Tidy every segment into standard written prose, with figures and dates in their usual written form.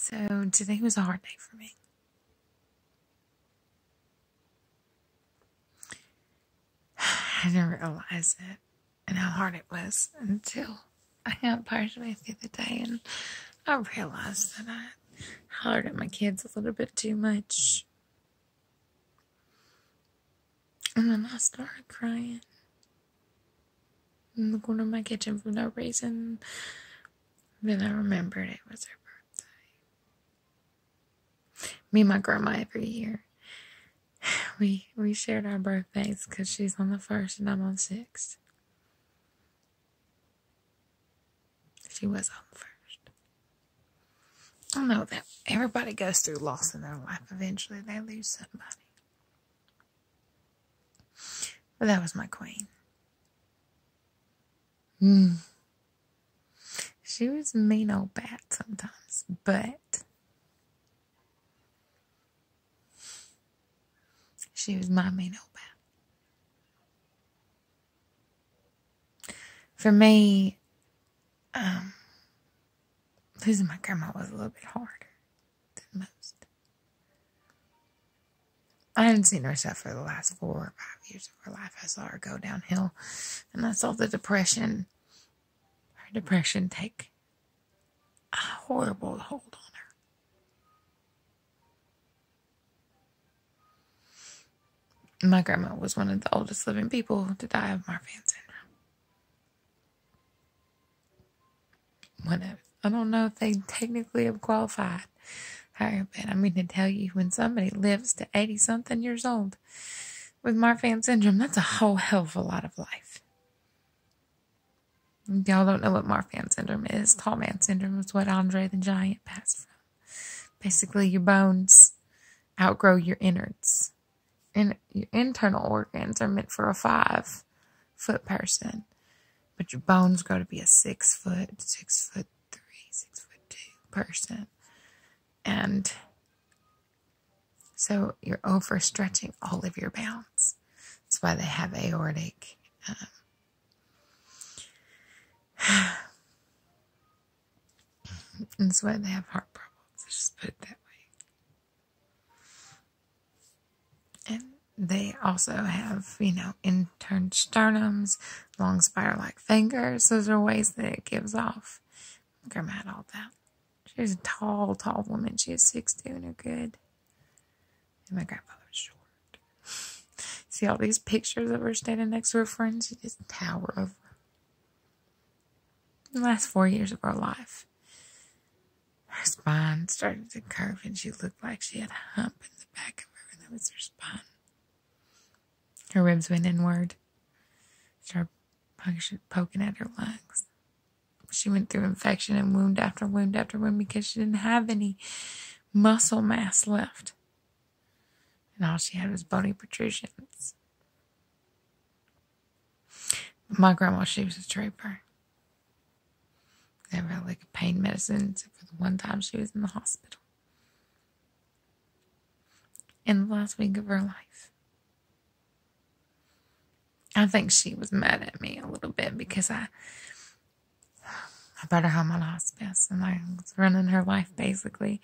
So today was a hard day for me. I didn't realize it and how hard it was until I got partially through the day, and I realized that I hollered at my kids a little bit too much. And then I started crying in the corner of my kitchen for no reason. Then I remembered it was her birthday. Me and my grandma every year, we shared our birthdays because she's on the 1st and I'm on the 6th. She was on the 1st. I know that everybody goes through loss in their life. Eventually they lose somebody. But that was my queen. She was a mean old bat sometimes, but she was my mean old bat. For me, losing my grandma was a little bit harder than most. I hadn't seen her suffer the last 4 or 5 years of her life. I saw her go downhill, and I saw her depression take a horrible hold on her. My grandma was one of the oldest living people to die of Marfan syndrome. I don't know if they technically have qualified her, but I mean to tell you, when somebody lives to 80-something years old with Marfan syndrome, that's a whole hell of a lot of life. Y'all don't know what Marfan syndrome is. Tall man syndrome is what Andre the Giant passed from. Basically, your bones outgrow your innards. And your internal organs are meant for a 5-foot person. But your bones grow to be a 6 foot, 6'3", 6'2" person. And so you're overstretching all of your bounds. That's why they have aortic. And that's why they have heart problems. Let's just put it that way. And they also have, interned sternums, long spider-like fingers. Those are ways that it gives off. Grandma had all that. She was a tall, tall woman. She was 6'2" and her good. And my grandfather was short. See all these pictures of her standing next to her friends? She just tower over. The last 4 years of her life, her spine started to curve and she looked like she had a hump in the back of her, and that was her spine. Her ribs went inward. Started poking at her lungs. She went through infection and wound after wound after wound because she didn't have any muscle mass left. And all she had was bony protrusions. My grandma, she was a trooper. Never had like a pain medicine except for the one time she was in the hospital. In the last week of her life. I think she was mad at me a little bit because I brought her home on hospice and I was running her life basically.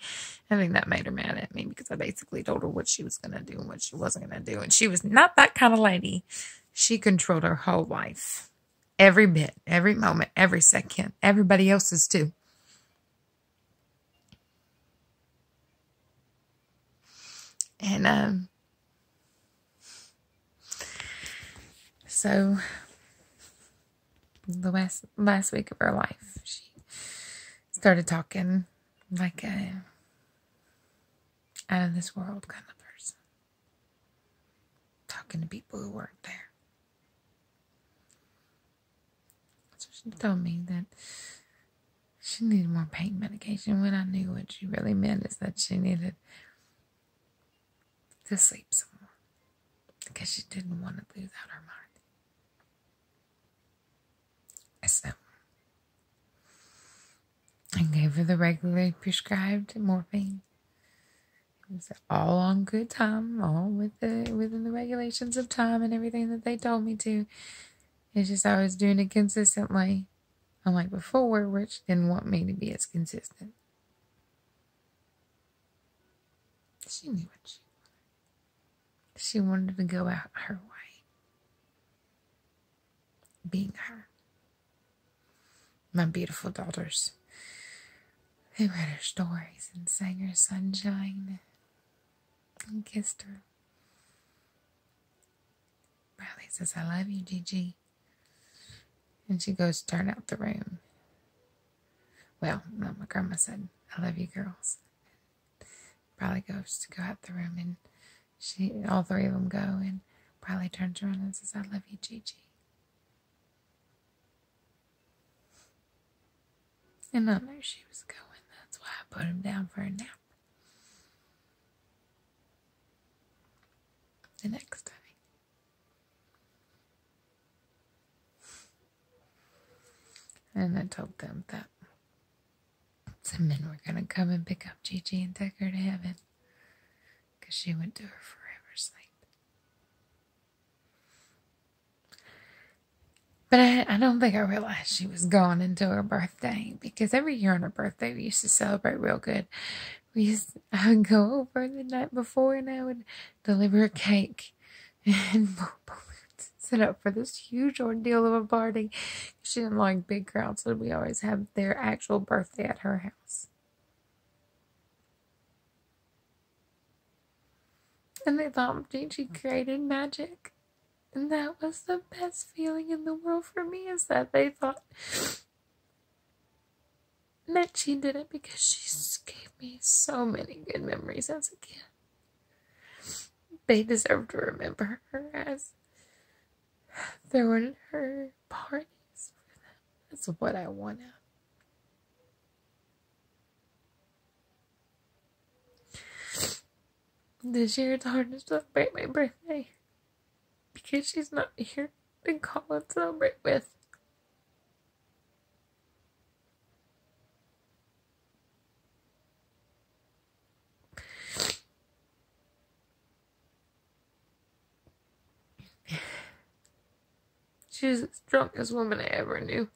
I think that made her mad at me because I basically told her what she was going to do and what she wasn't going to do. And she was not that kind of lady. She controlled her whole life. Every bit, every moment, every second. Everybody else's too. And so the last week of her life, she started talking like a out of this world kind of person. Talking to people who weren't there. So she told me that she needed more pain medication when I knew what she really meant is that she needed to sleep some more because she didn't want to lose out her mind. So I gave her the regularly prescribed morphine. It was all on good time, all within the regulations of time and everything that they told me to. It's just I was doing it consistently, unlike before, which didn't want me to be as consistent. She knew what she wanted. She wanted to go out her way. Being her. My beautiful daughters. They read her stories and sang her sunshine and kissed her. Riley says, I love you, Gigi. And she goes to turn out the room. Well, no, my grandma said, I love you, girls. Riley goes to go out the room, and all three of them go, and Riley turns around and says, I love you, Gigi. And I knew she was going. That's why I put him down for a nap. The next day. And I told them that some men were going to come and pick up Gigi and take her to heaven. Because she went to her forever sleep. But I don't think I realized she was gone until her birthday. Because every year on her birthday, we used to celebrate real good. I would go over the night before and I would deliver a cake. And set up for this huge ordeal of a party. She didn't like big crowds, so we always have their actual birthday at her house. And they thought Gigi created magic. And that was the best feeling in the world for me, is that they thought that she did it because she gave me so many good memories as a kid. They deserve to remember her as throwing her parties for them. That's what I want out. This year it's hard to celebrate my birthday because she's not here to call and celebrate with. She was the strongest woman I ever knew.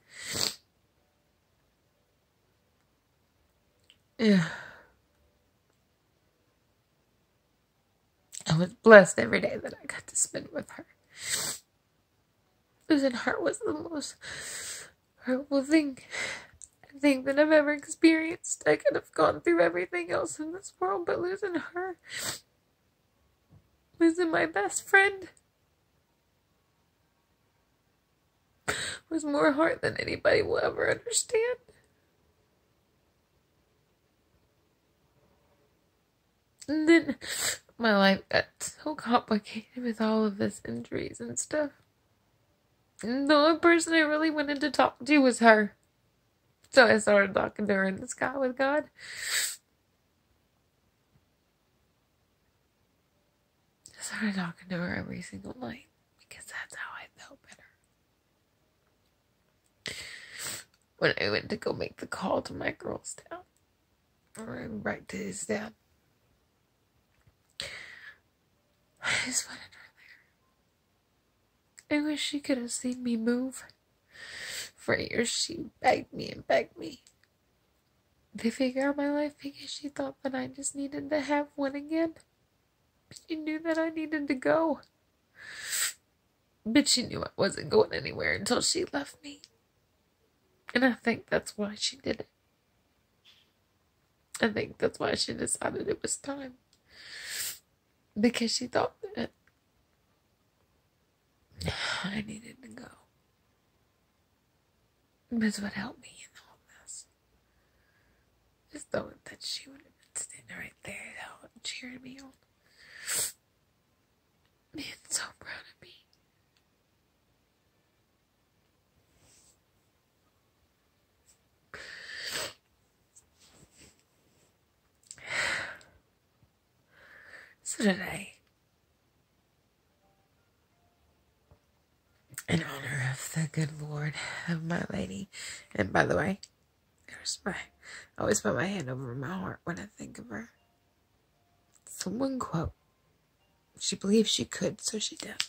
Yeah. I was blessed every day that I got to spend with her. Losing her was the most horrible thing I think that I've ever experienced. I could have gone through everything else in this world, but losing her, losing my best friend, was more hard than anybody will ever understand. And then my life got so complicated with all of this injuries and stuff. And the only person I really wanted to talk to was her. So I started talking to her in the sky with God. I started talking to her every single night because that's how I felt better. When I went to go make the call to my girl's dad, or right to his dad, I just wanted her there. I wish she could have seen me move. For years, she begged me and begged me to figure out my life because she thought that I just needed to have one again. She knew that I needed to go. But she knew I wasn't going anywhere until she left me. And I think that's why she did it. I think that's why she decided it was time. Because she thought that I needed to go. That's what helped me in all this. Just knowing that she would have been standing right there cheering me on. Being so proud of me. So today, in honor of the good Lord of my lady, and by the way, I always put my hand over my heart when I think of her. It's one quote. She believed she could, so she did.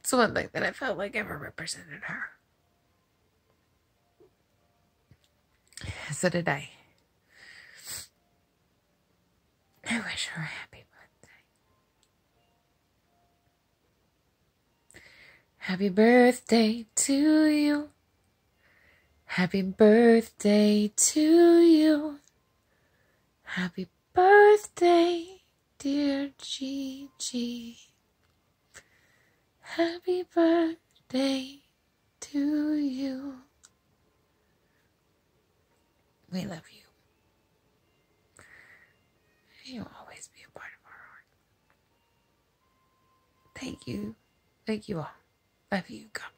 It's one thing that I felt like ever represented her. So today, I wish her a happy birthday. Happy birthday to you. Happy birthday to you. Happy birthday, dear Gigi. Happy birthday to you. We love you. You'll always be a part of our heart. Thank you. Thank you all. Love you. God bless.